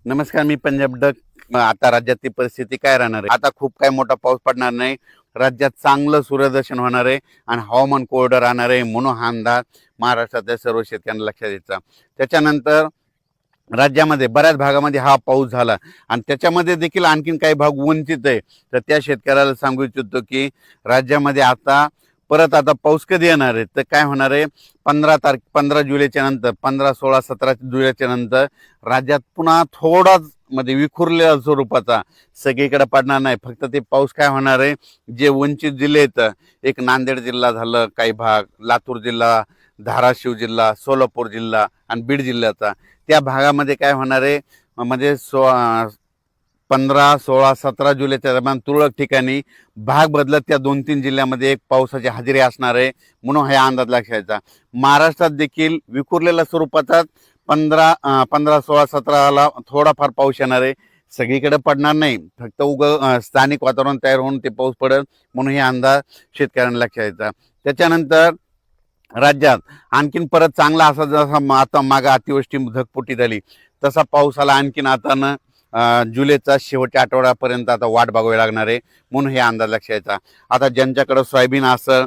नमस्कार, मी पंजाब डक. आता राज्यातली परिस्थिती काय राहणार आहे? आता खूप काय मोठा पाऊस पडणार नाही. राज्यात चांगलं सूर्यदर्शन होणार आहे आणि हवामान कोरडं राहणार आहे म्हणून हा अंदाज महाराष्ट्रातल्या सर्व शेतकऱ्यांना लक्षात द्यायचा. त्याच्यानंतर राज्यामध्ये बऱ्याच भागामध्ये हा पाऊस झाला आणि त्याच्यामध्ये देखील आणखीन काही भाग वंचित आहे. तर त्या शेतकऱ्याला सांगू इच्छितो की राज्यामध्ये आता पाऊस कधी येणार आहे? तर काय होणार आहे, 15 जुलैच्या नंतर, 15, 16, 17 जुलैच्या नंतर राज्यात पुन्हा थोडाच विखुरलेल्या स्वरूपाचा सगळीकडे पडणार नाही. फक्त ते पाऊस काय होणार आहे, जे वंचित जिल्हे आहेत, एक नांदेड जिल्हा झालं, काही भाग लातूर जिल्हा, धाराशिव जिल्हा, सोलापूर जिल्हा आणि बीड जिल्ह्याचा, त्या भागामध्ये काय होणार आहे, 15, 16, 17 जुलैच्या दरम्यान तुरळक ठिकाणी भाग बदलत त्या 2-3 जिल्ह्यामध्ये एक पावसाची हजेरी असणार आहे म्हणून हा अंदाज लक्षायचा. महाराष्ट्रात देखील विखुरलेल्या स्वरूपाचाच 15, 16, 17ला थोडाफार पाऊस येणार आहे. सगळीकडे पडणार नाही, फक्त स्थानिक वातावरण तयार होऊन ते पाऊस पडेल म्हणून हे अंदाज शेतकऱ्यांना लक्षायचा. त्याच्यानंतर राज्यात आणखीन परत चांगला असा जसा आता मागं अतिवृष्टी ढगफुटी झाली तसा पाऊस आला आणखीन आता जुलैचा शेवटच्या आठवड्यापर्यंत आता वाट बघावी लागणार आहे म्हणून हे अंदाज लक्षायचा. आता ज्यांच्याकडे सोयाबीन असेल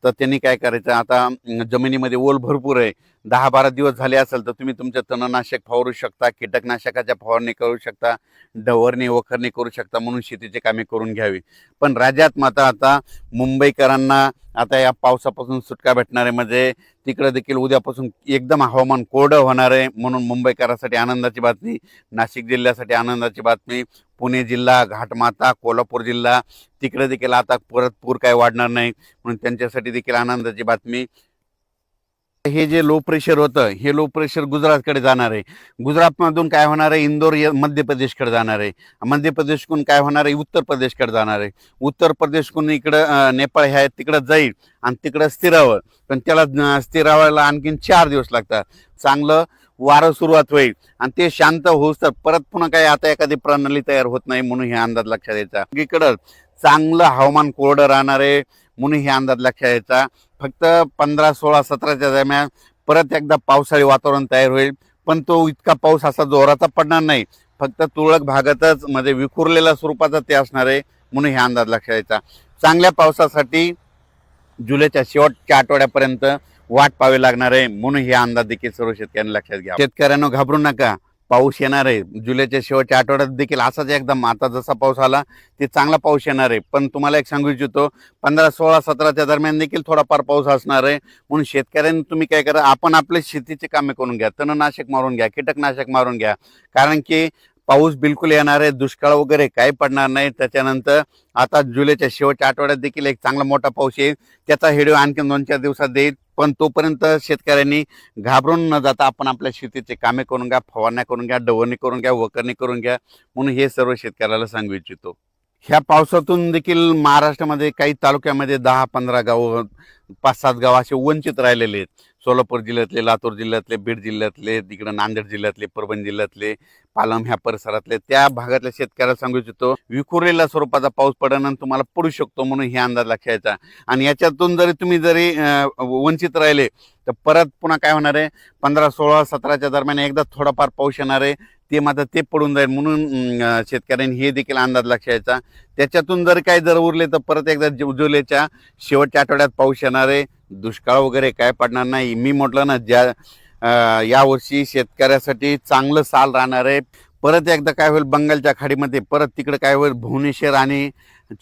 तर त्यांनी काय करायचं, आता जमिनीमध्ये ओल भरपूर आहे, 10-12 दिवस झाले असेल तर तुम्ही तुमचं तणनाशक फवारू शकता, कीटकनाशकाच्या फवारणी करू शकता, डवरणी वखरणी करू शकता म्हणून शेतीची कामे करून घ्यावी. पण राज्यात मात्र आता मुंबईकरांना आता या पावसापासून सुटका भेटणार आहे. तिकडे देखील उद्यापासून एकदम हवामान कोरडं होणार आहे म्हणून मुंबईकरांसाठी आनंदाची बातमी, नाशिक जिल्ह्यासाठी आनंदाची बातमी, पुणे जिल्हा, घाटमाता, कोल्हापूर जिल्हा तिकडे देखील आता परत पूर काय वाढणार नाही म्हणून त्यांच्यासाठी देखील आनंदाची बातमी. हे जे लो प्रेशर होतं, हे लो प्रेशर गुजरातकडे जाणार आहे. गुजरातमधून काय होणार आहे, इंदोर मध्य प्रदेशकडे जाणार आहे. मध्य प्रदेशकडून काय होणार आहे, उत्तर प्रदेशकडे जाणार आहे. उत्तर प्रदेशकडून इकडं नेपाळ ह्या तिकडं जाईल आणि तिकडं स्थिरावं, पण त्याला स्थिरावायला आणखीन 4 दिवस लागतात. चांगलं वारं सुरुवात होईल आणि ते शांत होऊस तर परत पुन्हा काय आता एखादी प्रणाली तयार होत नाही म्हणून हे अंदाज लक्षात द्यायचा. सगळीकडं चांगलं हवामान कोरडं राहणार आहे म्हणून हे अंदाज लक्षात द्यायचा. फक्त 15, 16, 17च्या दरम्यान परत एकदा पावसाळी वातावरण तयार होईल, पण तो इतका पाऊस असा जोराचा पडणार नाही, फक्त तुरळक भागातच विखुरलेल्या स्वरूपाचा ते असणार आहे म्हणून हे अंदाज लक्षात द्यायचा. चांगल्या पावसासाठी जुलैच्या शेवटच्या आठवड्यापर्यंत वाट पाहावी लागणार आहे म्हणून हे अंदाज देखील सर्व शेतकऱ्यांनी लक्षात घ्या. शेतकऱ्यांना घाबरू नका, पाऊस येणार आहे. जुलैच्या शेवटच्या आठवड्यात देखील असाच एकदम आता जसा पाऊस आला ते चांगला पाऊस येणार आहे. पण तुम्हाला एक सांगू इच्छितो, 15, 16, 17च्या दरम्यान देखील थोडाफार पाऊस असणार आहे म्हणून शेतकऱ्यांनी तुम्ही काय करा, आपण आपले शेतीचे कामे करून घ्या, तणनाशक मारून घ्या, कीटकनाशक मारून घ्या, कारण की पाऊस बिलकुल येणार आहे, दुष्काळ वगैरे काही पडणार नाही. त्याच्यानंतर आता जुलैच्या शेवटच्या आठवड्यात देखील एक चांगला मोठा पाऊस येईल, त्याचा व्हिडिओ आणखी 2-4 दिवसात देईल. पण तोपर्यंत शेतकऱ्यांनी घाबरून न जाता आपण आपल्या शेतीचे कामे करून घ्या, फवारण्या करून घ्या, डवरणी करून घ्या, वखरणी करून घ्या म्हणून हे सर्व शेतकऱ्याला सांगू इच्छितो. ह्या पावसातून देखील महाराष्ट्रामध्ये काही तालुक्यामध्ये 10-15 गाव, 5-7 गाव असे वंचित राहिलेले आहेत. सोलापूर जिल्ह्यातले, लातूर जिल्ह्यातले, बीड जिल्ह्यातले, तिकडे नांदेड जिल्ह्यातले, परभणी जिल्ह्यातले, पालम ह्या परिसरातले, त्या भागातल्या शेतकऱ्याला सांगू इच्छितो, विखुरलेल्या स्वरूपाचा पाऊस पडणं तुम्हाला पडू शकतो म्हणून हे अंदाज लक्षात घ्यायचा. आणि याच्यातून तुम्ही वंचित राहिले तर परत पुन्हा काय होणार आहे, 15, 16, 17च्या दरम्यान एकदा थोडाफार पाऊस येणार आहे, ते मात्र ते पडून जाईल म्हणून शेतकऱ्यांनी हे देखील अंदाज लक्षात घ्यायचा. त्याच्यातून जर उरले तर परत एकदा जुलैच्या शेवटच्या आठवड्यात पाऊस येणार आहे. दुष्काळ वगैरे काय पडणार नाही. मी म्हटलं ना, यावर्षी शेतकऱ्यासाठी चांगलं साल राहणार आहे. परत एकदा काय होईल, बंगालच्या खाडीमध्ये परत तिकडे काय होईल, भुवनेश्वर आणि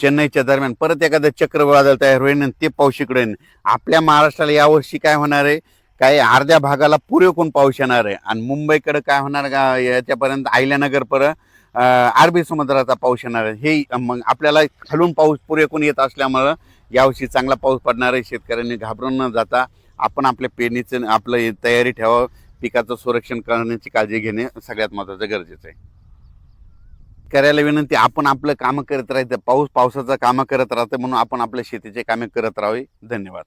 चेन्नईच्या दरम्यान परत एखादं चक्रवादळ तयार होईल आणि ते पाऊस इकडे येईल. आपल्या महाराष्ट्राला यावर्षी काय होणार आहे, काही अर्ध्या भागाला पुरेपूर पाऊस येणार आहे आणि मुंबईकडे काय होणार का, याच्यापर्यंत अहिल्यानगरपर्यंत अरबी समुद्राचा पाऊस येणार आहे. हे मग आपल्याला खालून पाऊस पुरेपूर येत असल्यामुळं यावर्षी चांगला पाऊस पडणार आहे. शेतकऱ्यांनी घाबरून न जाता आपण आपल्या पेरणीचं आपलं तयारी ठेवावं, पिकाचं संरक्षण करण्याची काळजी घेणे सगळ्यात महत्त्वाचं गरजेचं आहे. करायला विनंती, आपण आपलं कामं करत राहायचं, पावसाचं कामं करत राहतं म्हणून आपण आपल्या शेतीचे कामे करत राहावे. धन्यवाद.